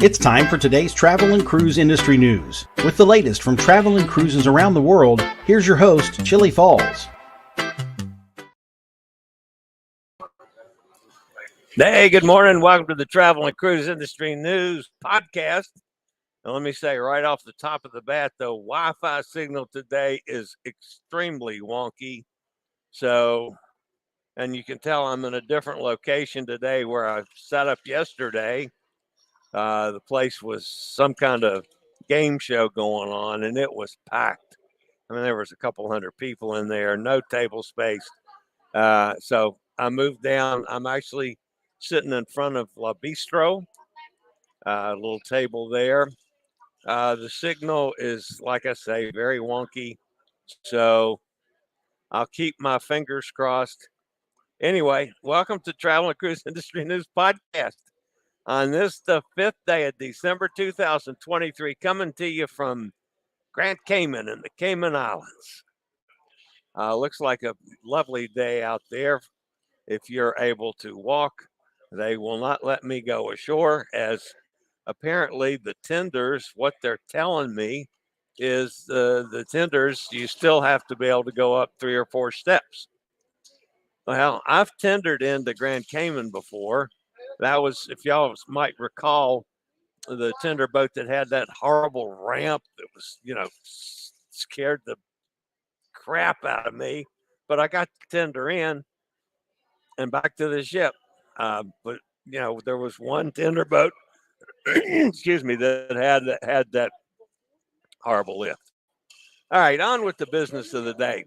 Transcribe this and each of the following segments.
It's time for today's travel and cruise industry news. With the latest from travel and cruises around the world, here's your host, Chillie Falls. Hey, good morning. Welcome to the Travel and Cruise Industry News Podcast. And let me say right off the top of the bat, the Wi-Fi signal today is extremely wonky. So, and you can tell I'm in a different location today where I set up yesterday. The place was some kind of game show going on, and it was packed. I mean, there was a couple hundred people in there, no table space. So I moved down. I'm actually sitting in front of La Bistro, a little table there. The signal is, like I say, very wonky. So I'll keep my fingers crossed. Anyway, welcome to Travel and Cruise Industry News Podcast. On this, the 5th day of December 2023, coming to you from Grand Cayman in the Cayman Islands. Looks like a lovely day out there. If you're able to walk, they will not let me go ashore, as apparently the tenders, what they're telling me is the tenders, you still have to be able to go up 3 or 4 steps. Well, I've tendered into Grand Cayman before. That was, if y'all might recall, the tender boat that had that horrible ramp that was, scared the crap out of me. But I got the tender in and back to the ship. But, there was one tender boat, excuse me, that had that horrible lift. All right, on with the business of the day.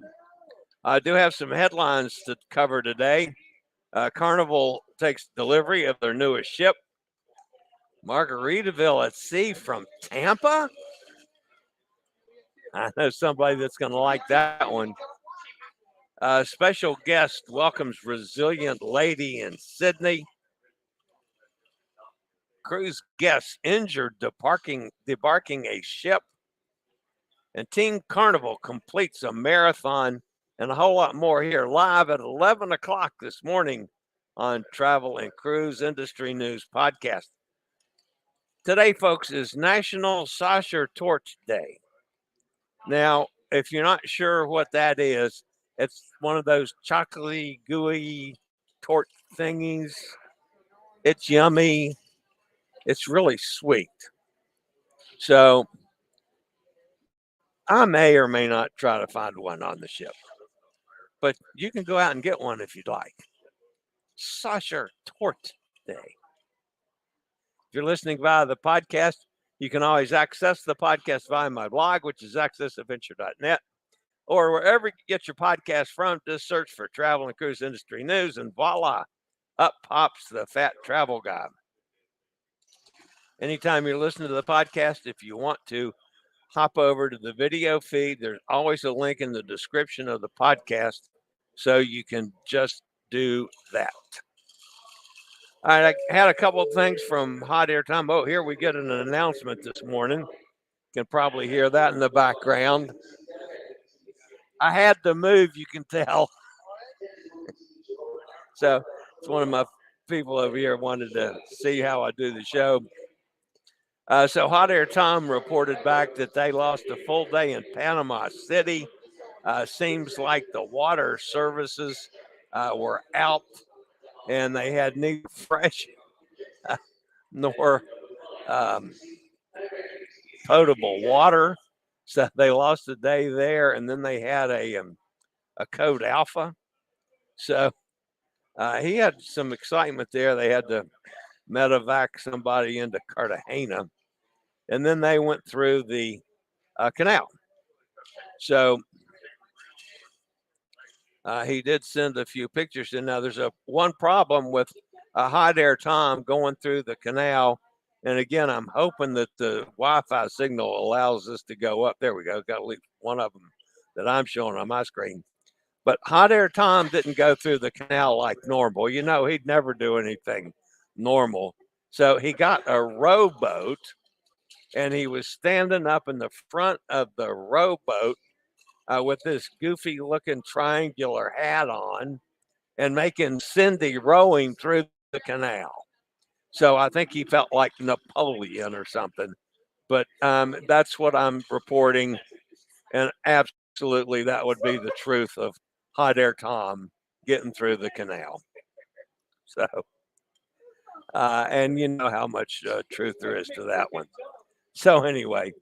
I do have some headlines to cover today. Carnival takes delivery of their newest ship. Margaritaville at sea from Tampa. I know somebody that's going to like that one. Special guest welcomes resilient lady in Sydney. Cruise guests injured debarking a ship. And Team Carnival completes a marathon, and a whole lot more here live at 11 o'clock this morning on Travel and Cruise Industry News Podcast. Today, folks, is National Saucer Torch Day. Now, if you're not sure what that is, it's one of those chocolatey, gooey torch thingies. It's yummy. It's really sweet. So I may or may not try to find one on the ship, but you can go out and get one if you'd like. Saucer Torch Day. If you're listening via the podcast, you can always access the podcast via my blog, which is accessadventure.net, or wherever you get your podcast from. Just search for Travel and Cruise Industry News, and voila, up pops the fat travel guide. Anytime you're listening to the podcast, if you want to hop over to the video feed, there's always a link in the description of the podcast, so you can just do that. All right, I had a couple of things from Hot Air Time. Oh, here we get an announcement this morning. You can probably hear that in the background. I had to move, you can tell. So it's one of my people over here wanted to see how I do the show. So Hot Air Tom reported back that they lost a full day in Panama City. Seems like the water services were out, and they had neither fresh nor potable water. So they lost a day there, and then they had a code alpha. So he had some excitement there. They had to medevac somebody into Cartagena, and then they went through the canal. So he did send a few pictures in. Now there's one problem with Hot Air Tom going through the canal. And again, I'm hoping that the Wi-Fi signal allows this to go up. There we go. Got at least one of them that I'm showing on my screen. But Hot Air Tom didn't go through the canal like normal. He'd never do anything normal. So he got a rowboat, and he was standing up in the front of the rowboat with this goofy looking triangular hat on and making Cindy rowing through the canal. So I think he felt like Napoleon or something. But that's what I'm reporting. And absolutely, that would be the truth of Hot Air Tom getting through the canal. So, and you know how much truth there is to that one. So, anyway,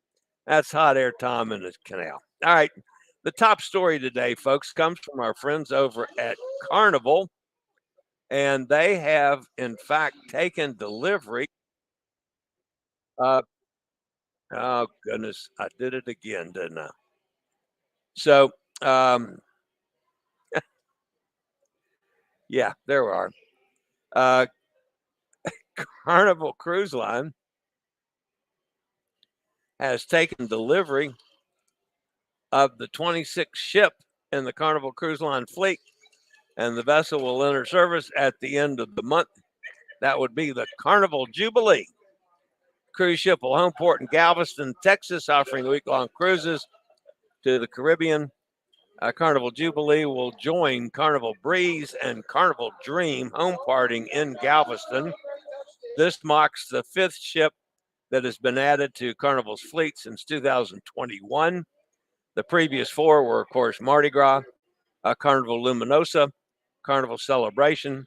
that's Hot Air Tom in the canal. All right. The top story today, folks, comes from our friends over at Carnival. And they have, in fact, taken delivery. Oh, goodness. I did it again, didn't I? So, yeah, there we are. Carnival Cruise Line has taken delivery of the 26th ship in the Carnival Cruise Line fleet, and the vessel will enter service at the end of the month. That would be the Carnival Jubilee. Cruise ship will homeport in Galveston, Texas, offering week-long cruises to the Caribbean. Carnival Jubilee will join Carnival Breeze and Carnival Dream homeporting in Galveston. This marks the fifth ship that has been added to Carnival's fleet since 2021. The previous four were, of course, Mardi Gras, Carnival Luminosa, Carnival Celebration,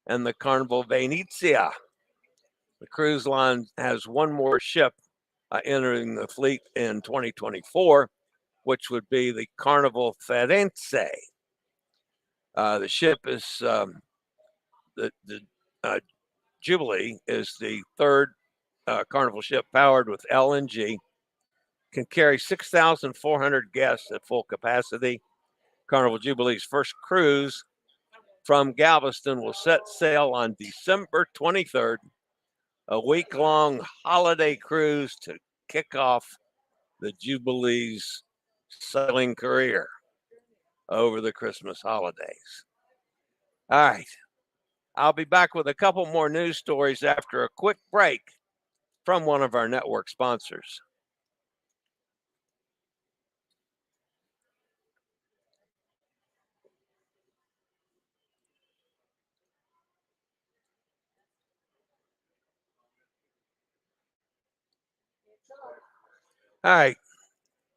and the Carnival Venezia. The cruise line has one more ship entering the fleet in 2024, which would be the Carnival Firenze. The ship is the Jubilee is the third Carnival ship powered with LNG, can carry 6,400 guests at full capacity. Carnival Jubilee's first cruise from Galveston will set sail on December 23rd, a week-long holiday cruise to kick off the Jubilee's sailing career over the Christmas holidays. All right. I'll be back with a couple more news stories after a quick break from one of our network sponsors. All right.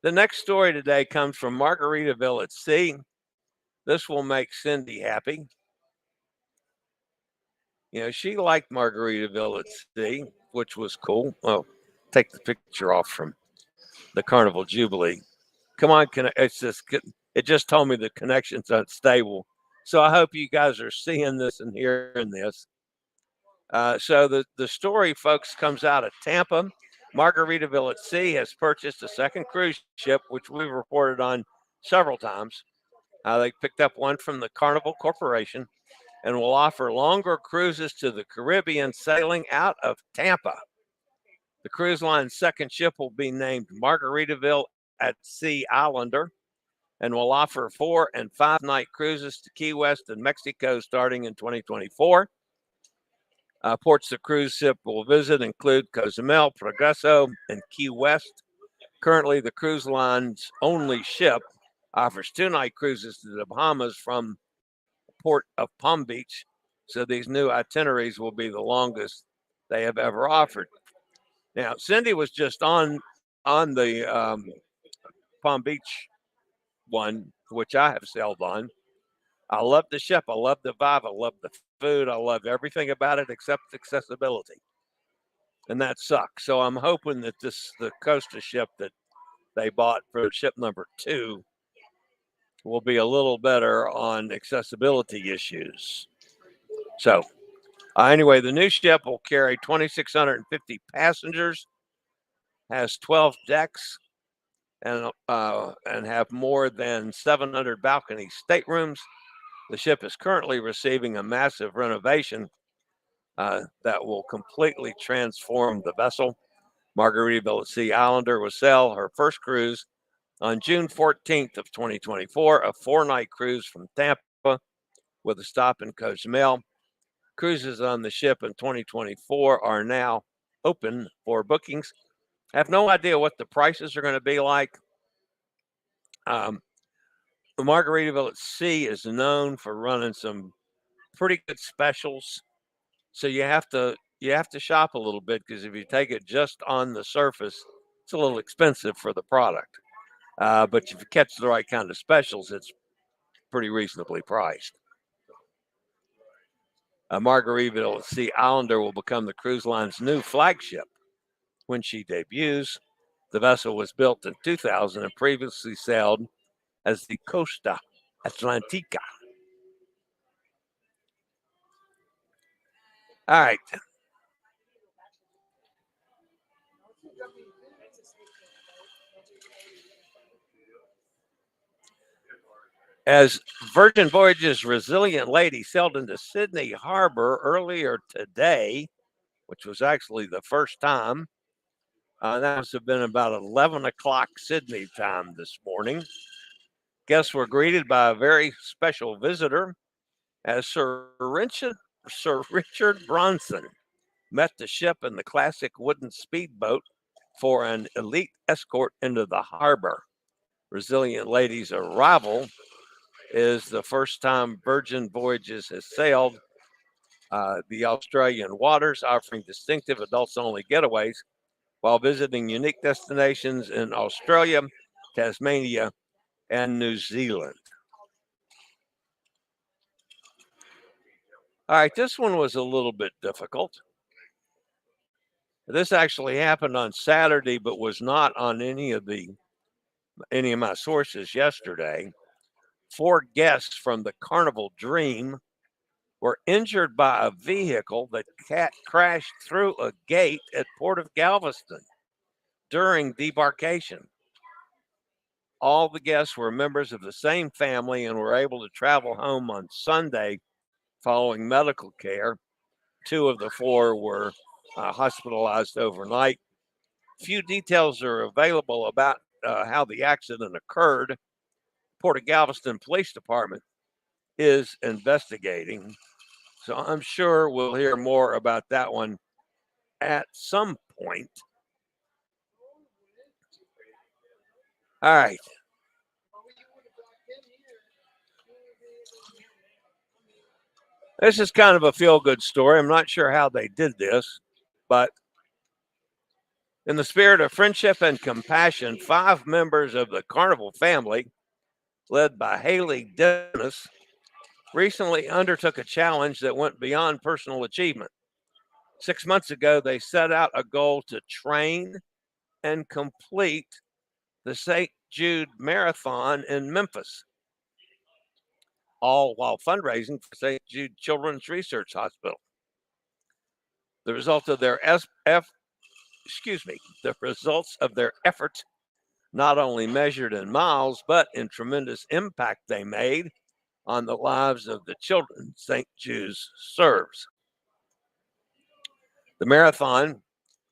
The next story today comes from Margaritaville at Sea. This will make Cindy happy. You know, she liked Margaritaville at Sea, which was cool. Oh, take the picture off from the Carnival Jubilee. Come on, it just told me the connection's unstable. So I hope you guys are seeing this and hearing this. So the story, folks, comes out of Tampa. Margaritaville at Sea has purchased a second cruise ship, which we've reported on several times. They picked up one from the Carnival Corporation and will offer longer cruises to the Caribbean sailing out of Tampa. The cruise line's second ship will be named Margaritaville at Sea Islander and will offer 4 and 5 night cruises to Key West and Mexico starting in 2024. Ports the cruise ship will visit include Cozumel, Progreso, and Key West. Currently, the cruise line's only ship offers 2 night cruises to the Bahamas from the port of Palm Beach. So these new itineraries will be the longest they have ever offered. Now, Cindy was just on the Palm Beach one, which I have sailed on. I love the ship. I love the vibe. I love the food. I love everything about it except accessibility. And that sucks. So I'm hoping that the Costa ship that they bought for ship number 2 will be a little better on accessibility issues. So anyway, the new ship will carry 2,650 passengers, has 12 decks, and have more than 700 balcony staterooms. The ship is currently receiving a massive renovation that will completely transform the vessel. Margaritaville at Sea Islander will sail her first cruise on June 14th of 2024, a 4-night cruise from Tampa with a stop in Cozumel. Cruises on the ship in 2024 are now open for bookings. I have no idea what the prices are going to be like. Margaritaville at Sea is known for running some pretty good specials. So you have to you have to shop a little bit because if you take it just on the surface, it's a little expensive for the product. But if you catch the right kind of specials, it's pretty reasonably priced. Margaritaville Sea Islander will become the cruise line's new flagship when she debuts. The vessel was built in 2000 and previously sailed as the Costa Atlantica. All right. As Virgin Voyages Resilient Lady sailed into Sydney Harbor earlier today, which was actually the first time, that must have been about 11 o'clock Sydney time this morning. Guests were greeted by a very special visitor as Sir Richard Bronson met the ship in the classic wooden speedboat for an elite escort into the harbor. Resilient Lady's arrival is the first time Virgin Voyages has sailed the Australian waters, offering distinctive adults-only getaways while visiting unique destinations in Australia, Tasmania, and New Zealand. All right, this one was a little bit difficult. This actually happened on Saturday, but was not on any of my sources yesterday. 4 guests from the Carnival Dream were injured by a vehicle that crashed through a gate at Port of Galveston during debarkation. All the guests were members of the same family and were able to travel home on Sunday following medical care. 2 of the 4 were hospitalized overnight. Few details are available about how the accident occurred. Port of Galveston Police Department is investigating. So I'm sure we'll hear more about that one at some point. All right. This is kind of a feel-good story. I'm not sure how they did this, but in the spirit of friendship and compassion, 5 members of the Carnival family, led by Haley Dennis, recently undertook a challenge that went beyond personal achievement. 6 months ago, they set out a goal to train and complete the St. Jude Marathon in Memphis, all while fundraising for St. Jude Children's Research Hospital. The results of their efforts, not only measured in miles, but in tremendous impact they made on the lives of the children St. Jude's serves. The marathon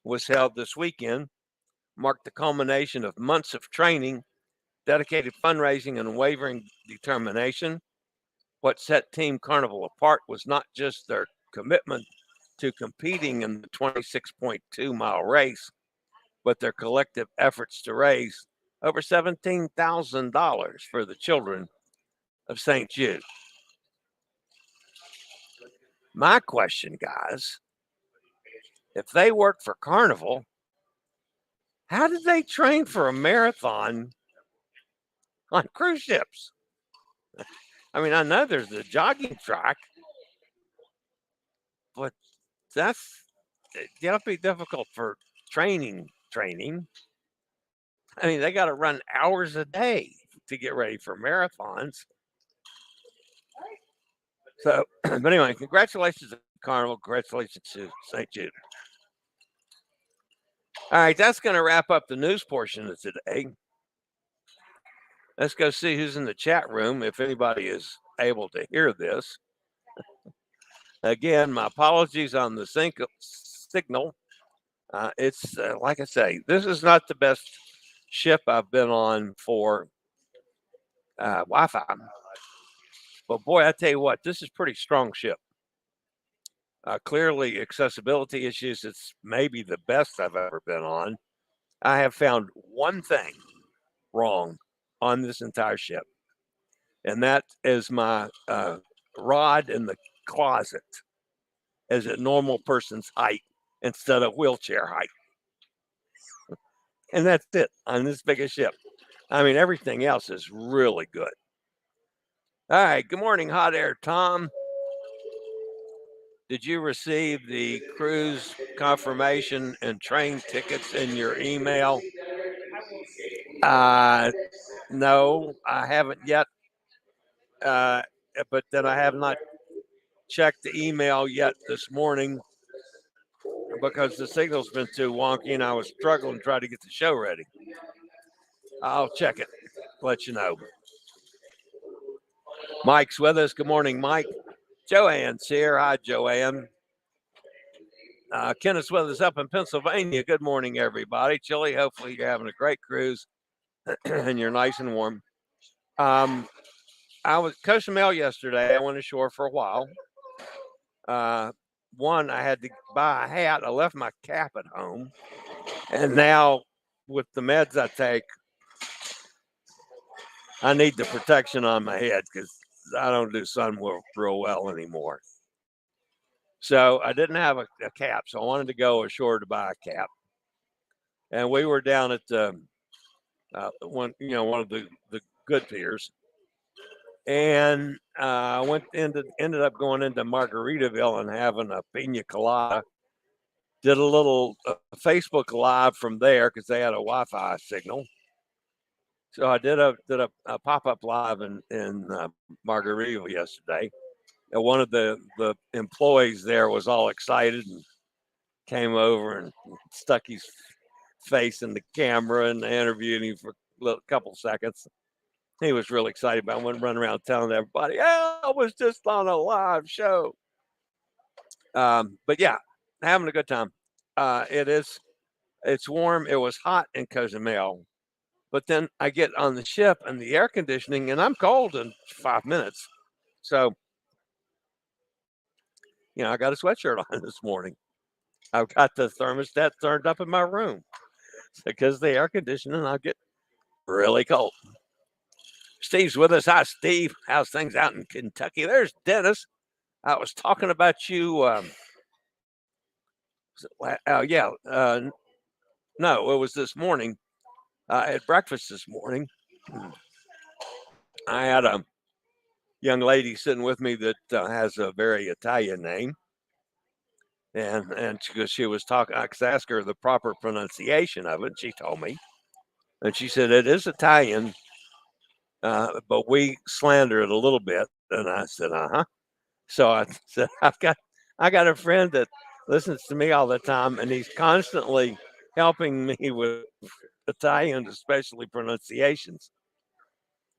was held this weekend, marked the culmination of months of training, dedicated fundraising, and unwavering determination. What set Team Carnival apart was not just their commitment to competing in the 26.2-mile race, but their collective efforts to raise over $17,000 for the children of St. Jude. My question, guys, if they work for Carnival, how did they train for a marathon on cruise ships? I mean, I know there's the jogging track, but that'll be difficult for training. I mean, they got to run hours a day to get ready for marathons. So, but anyway, congratulations to Carnival. Congratulations to St. Jude. All right, that's going to wrap up the news portion of today. Let's go see who's in the chat room, if anybody is able to hear this. Again, my apologies on the signal. It's like I say, this is not the best ship I've been on for Wi-Fi. But boy, I tell you what, this is pretty strong ship. Clearly, accessibility issues, it's maybe the best I've ever been on. I have found one thing wrong on this entire ship, and that is my rod in the closet. is at normal person's height instead of wheelchair height. And that's it on this big a ship. I mean, everything else is really good. All right. Good morning, Hot Air Tom. Did you receive the cruise confirmation and train tickets in your email? No, I haven't yet. But then I have not checked the email yet this morning because the signal's been too wonky and I was struggling to try to get the show ready. I'll check it, let you know. Mike's with us. Good morning, Mike. Joanne's here. Hi, Joanne. Kenneth's with us up in Pennsylvania. Good morning, everybody. Chillie, hopefully you're having a great cruise and you're nice and warm. I was Cozumel yesterday. I went ashore for a while. One, I had to buy a hat. I left my cap at home. And now with the meds I take, I need the protection on my head because I don't do sun real well anymore. So I didn't have a cap. So I wanted to go ashore to buy a cap. And we were down at one of the good piers. And ended up going into Margaritaville and having a pina colada. Did a little Facebook Live from there because they had a Wi-Fi signal. So I did a pop-up live in Margaritaville yesterday. And one of the employees there was all excited and came over and stuck his face in the camera and interviewed him for a couple seconds. He was really excited about it. I went running around telling everybody, "Yeah, I was just on a live show." But yeah, having a good time. It's warm. It was hot in Cozumel, but then I get on the ship and the air conditioning, and I'm cold in 5 minutes. So, I got a sweatshirt on this morning. I've got the thermostat turned up in my room because the air conditioning, I'll get really cold. Steve's with us. Hi, Steve. How's things out in Kentucky? There's Dennis. I was talking about you. No, it was this morning. I had breakfast this morning. I had a young lady sitting with me that has a very Italian name. And she was talking, I asked her the proper pronunciation of it. She told me. And she said, it is Italian, but we slander it a little bit. And I said, uh-huh. So I said, I got a friend that listens to me all the time, and he's constantly helping me with Italian, especially pronunciations.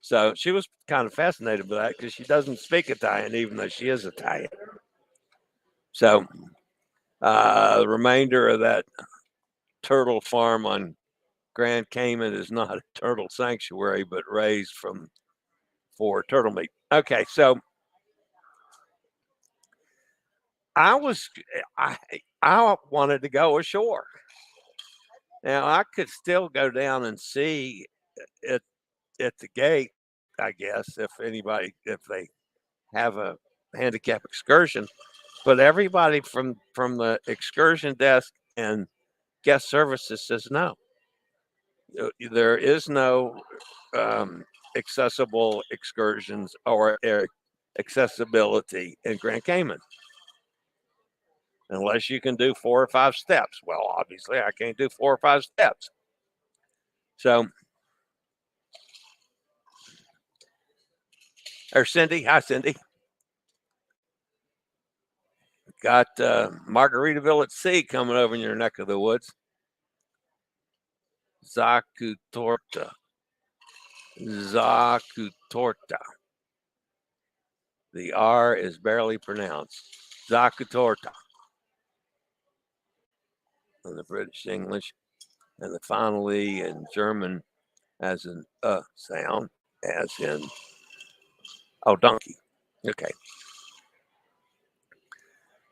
So she was kind of fascinated by that because she doesn't speak Italian, even though she is Italian. So the remainder of that turtle farm on Grand Cayman is not a turtle sanctuary, but raised for turtle meat. Okay, so I wanted to go ashore. Now I could still go down and see it at the gate, I guess, if they have a handicap excursion. But everybody from the excursion desk and guest services says no. There is no accessible excursions or accessibility in Grand Cayman unless you can do 4 or 5 steps. Well, obviously, I can't do 4 or 5 steps. So, there's Cindy. Hi, Cindy. Got Margaritaville at Sea coming over in your neck of the woods. Zakutorta. The R is barely pronounced. Zakutorta. In the British English. And the final E in German as an sound, as in, donkey. Okay.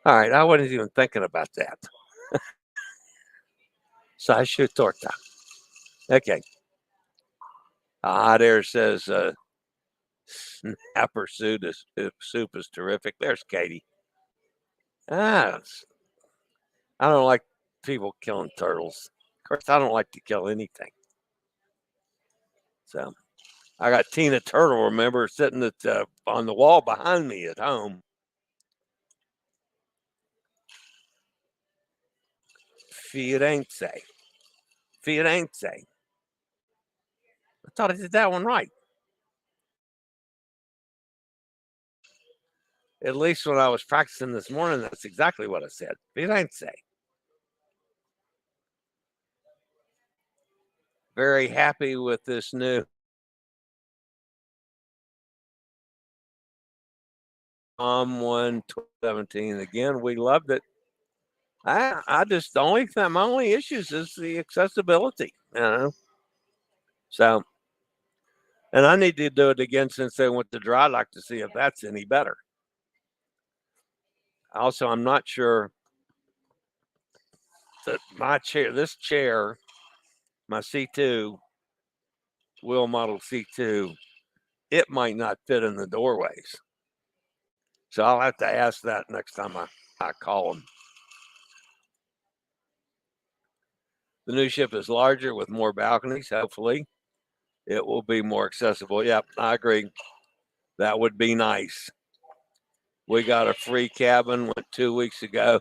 All right. I wasn't even thinking about that. Zakutorta. Okay. Hot Air says snapper soup is terrific. There's Katie. Ah, I don't like people killing turtles. Of course, I don't like to kill anything. So I got Tina Turtle, remember, sitting on the wall behind me at home. Firenze. Firenze. I thought I did that one right. At least when I was practicing this morning, that's exactly what I said. Firenze. Very happy with this new 2017. Again, we loved it. I just my only issues is the accessibility, So, and I need to do it again since they went to dry dock to see if that's any better. Also, I'm not sure that this chair, my C2, wheel model C2, it might not fit in the doorways. So I'll have to ask that next time I call them. The new ship is larger with more balconies. Hopefully, it will be more accessible. Yep, I agree. That would be nice. We got a free cabin, went 2 weeks ago.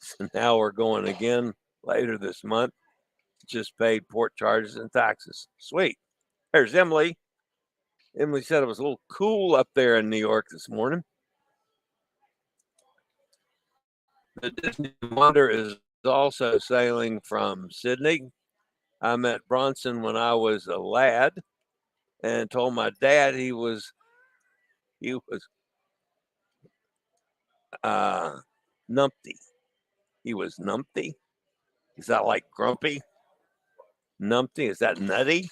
So now we're going again later this month. Just paid port charges and taxes. Sweet. There's Emily. Emily said it was a little cool up there in New York this morning. The Disney Wonder is also sailing from Sydney. I met Bronson when I was a lad and told my dad he was numpty. He was numpty. Is that like grumpy? Numpty? Is that nutty?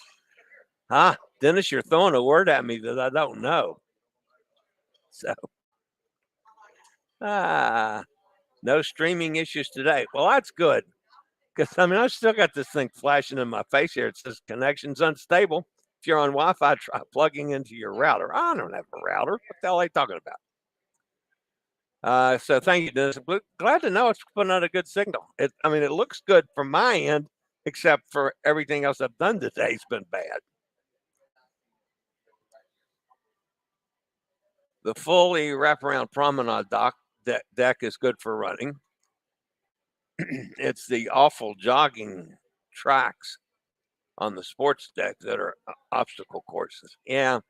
Huh? Dennis, you're throwing a word at me that I don't know. So, no streaming issues today. Well, that's good. Because, I still got this thing flashing in my face here. It says connection's unstable. If you're on Wi-Fi, try plugging into your router. I don't have a router. What the hell are they talking about? So thank you, Dennis. Glad to know it's putting out a good signal. It looks good from my end, except for everything else I've done today has been bad. The fully wraparound promenade deck is good for running. It's the awful jogging tracks on the sports deck that are obstacle courses. Yeah.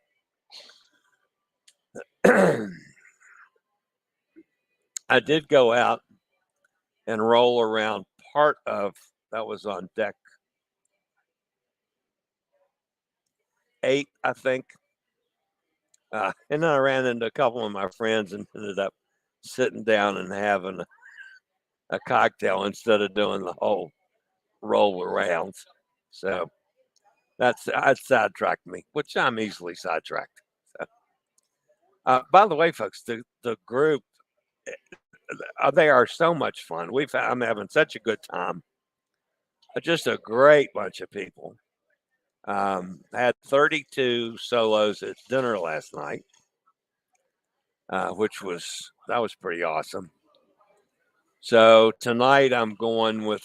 I did go out and roll around part of that was on deck 8, I think. And then I ran into a couple of my friends and ended up sitting down and having a cocktail instead of doing the whole roll around. So that sidetracked me, which I'm easily sidetracked. So, by the way, folks, the group, they are so much fun. I'm having such a good time. Just a great bunch of people. Had 32 solos at dinner last night, which was pretty awesome. So tonight I'm going with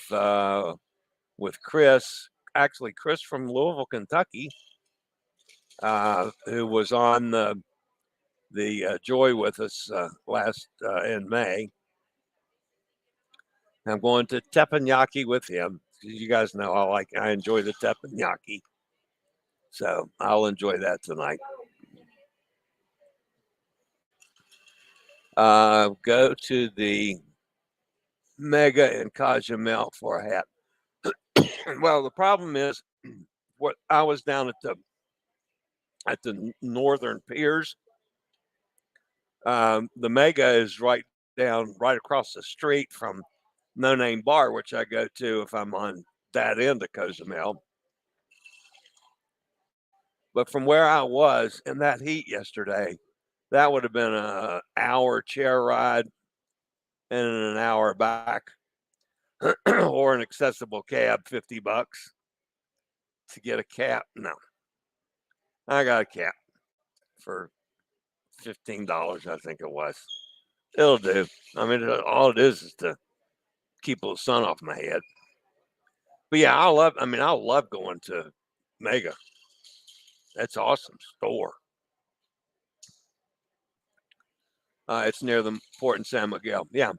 Chris, actually Chris from Louisville, Kentucky, who was on the Joy with us last in May. I'm going to teppanyaki with him. You guys know I enjoy the teppanyaki, so I'll enjoy that tonight. Go to the Mega in Cozumel for a hat. Well, the problem is, what I was down at the northern piers. The Mega is right across the street from No Name Bar, which I go to if I'm on that end of Cozumel. But from where I was in that heat yesterday, that would have been an hour chair ride and an hour back, or an accessible cab, $50 to get a cab. No, I got a cab for $15, I think it was. It'll do. I mean, all it is to keep the sun off my head. But yeah, I love going to Mega. That's awesome store. It's near the port in San Miguel. Yeah.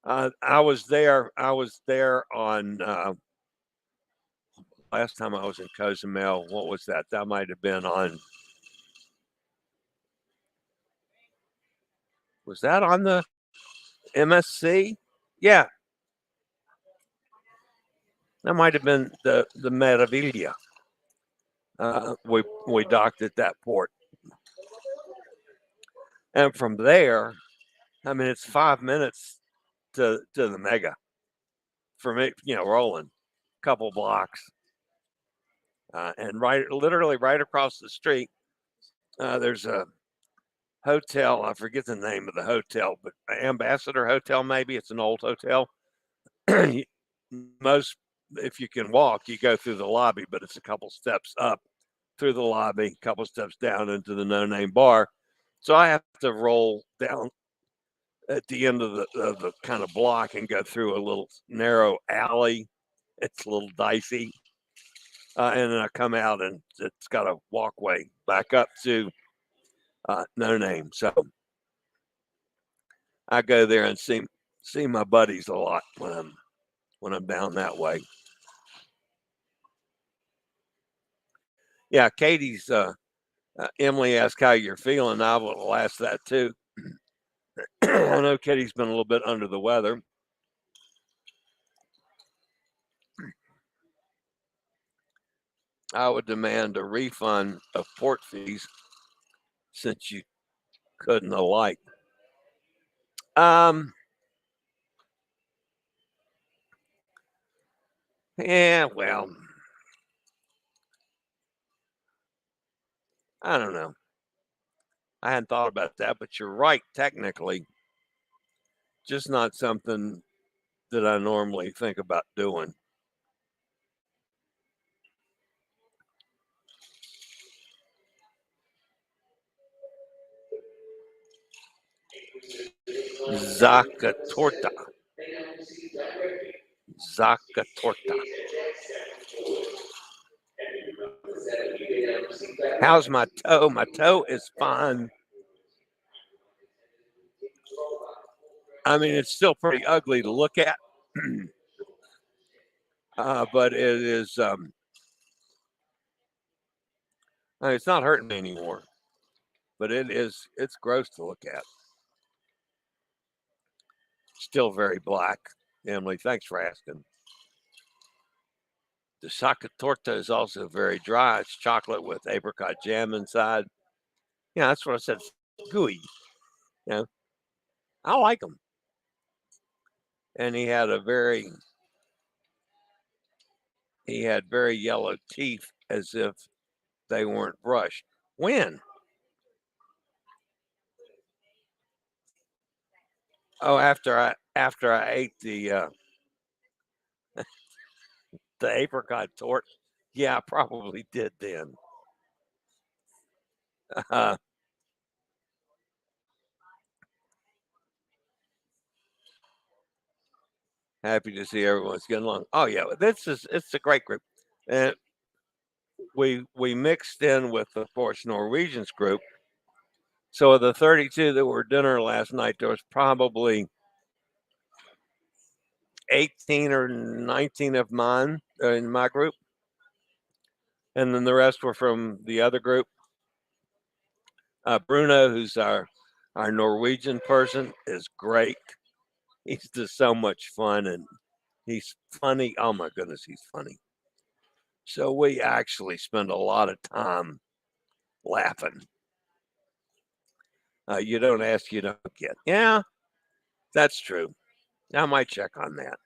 I was there. I was there on last time I was in Cozumel. What was that? That might have been on. Was that on the MSC? Yeah, that might have been the Meraviglia. We docked at that port, and from there, I mean, it's 5 minutes to the Mega for me. Rolling a couple blocks, and literally right across the street, there's a hotel. I forget the name of the hotel, but Ambassador Hotel, maybe it's an old hotel. Most, if you can walk, you go through the lobby, but it's a couple steps up through the lobby, a couple steps down into the no-name bar. So I have to roll down at the end of the kind of block and go through a little narrow alley. It's a little dicey. And then I come out and it's got a walkway back up to no name. So I go there and see my buddies a lot when I'm down that way. Yeah, Katie's Emily asked how you're feeling. I will ask that too. I know Katie's been a little bit under the weather. I would demand a refund of port fees since you couldn't alight. Yeah, well, I don't know. I hadn't thought about that, but you're right, technically. Just not something that I normally think about doing. Zacatorta. Zacatorta. How's my toe? My toe is fine. I mean, it's still pretty ugly to look at, but it is. I mean, it's not hurting me anymore, but it is. It's gross to look at. Still very black. Emily, thanks for asking. The Sacatorta is also very dry. It's chocolate with apricot jam inside. Yeah, that's what I said. Gooey. I like them. And he had very yellow teeth as if they weren't brushed. When? Oh, after I ate the the apricot tort. Yeah, I probably did then. Happy to see everyone's getting along. Oh yeah, it's a great group. And we mixed in with, of course, Norwegian's group. So of the 32 that were dinner last night, there was probably 18 or 19 of mine in my group. And then the rest were from the other group. Bruno, who's our Norwegian person, is great. He's just so much fun and he's funny. Oh my goodness, he's funny. So we actually spend a lot of time laughing. You don't ask, you don't get. Yeah, that's true. I might check on that.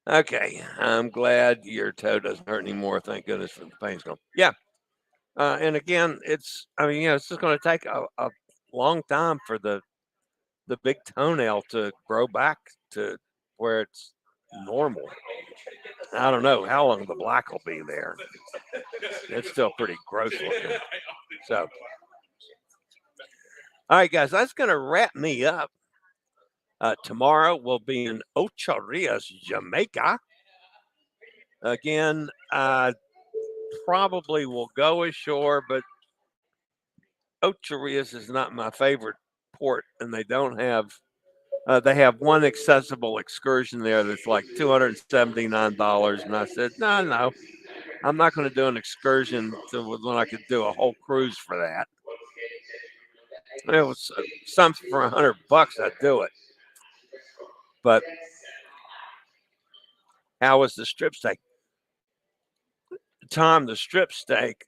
Okay, I'm glad your toe doesn't hurt anymore. Thank goodness for the pain's gone. Yeah, and again, it's just going to take a long time for the big toenail to grow back to where it's normal. I don't know how long the black will be there. It's still pretty gross looking. So All right, guys, that's going to wrap me up. Tomorrow we'll be in Ocho Rios, Jamaica. Again, I probably will go ashore, but Ocho Rios is not my favorite port, and they don't have. They have one accessible excursion there that's like $279, and I said, no, I'm not going to do an excursion when I could do a whole cruise for that. It was something for $100. I'd do it. But how was the strip steak? Tom, the strip steak,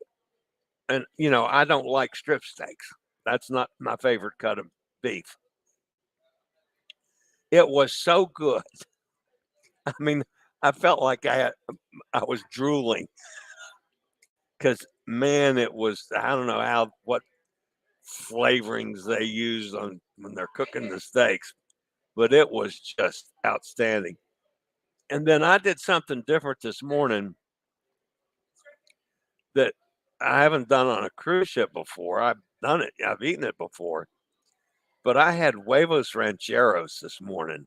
and I don't like strip steaks. That's not my favorite cut of beef. It was so good. I mean, I felt like I was drooling because, man, it was, I don't know what flavorings they use when they're cooking the steaks, but it was just outstanding. And then I did something different this morning that I haven't done on a cruise ship before. I've done it. I've eaten it before, but I had huevos rancheros this morning,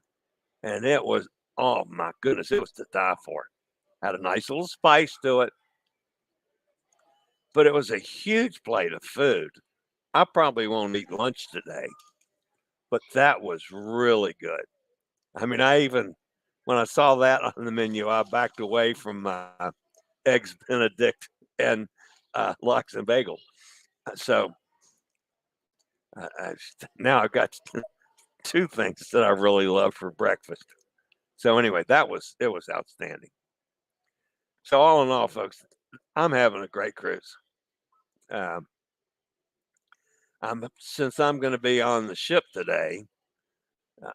and it was, oh my goodness, it was to die for. Had a nice little spice to it, but it was a huge plate of food. I probably won't eat lunch today, but that was really good. I mean, when I saw that on the menu, I backed away from eggs Benedict and lox and bagel. So now I've got two things that I really love for breakfast. So anyway, it was outstanding. So all in all, folks, I'm having a great cruise. Since I'm going to be on the ship today,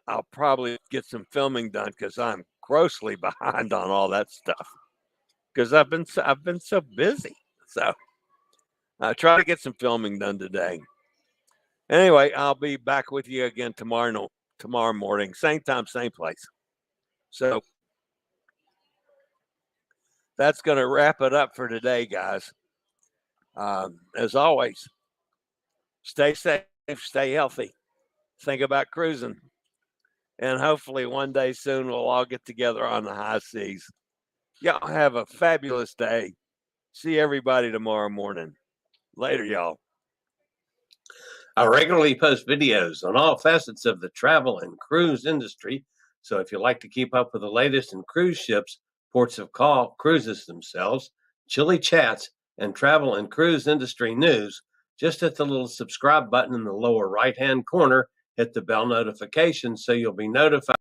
I'll probably get some filming done because I'm grossly behind on all that stuff because I've been so busy. So I try to get some filming done today. Anyway, I'll be back with you again tomorrow morning, same time, same place. So that's going to wrap it up for today, guys. As always, stay safe, stay healthy, think about cruising, and hopefully one day soon we'll all get together on the high seas. Y'all have a fabulous day. See everybody tomorrow morning. Later, y'all. I regularly post videos on all facets of the travel and cruise industry. So if you'd like to keep up with the latest in cruise ships, ports of call, cruises themselves, Chillie chats, and travel and cruise industry news, just hit the little subscribe button in the lower right-hand corner, hit the bell notification so you'll be notified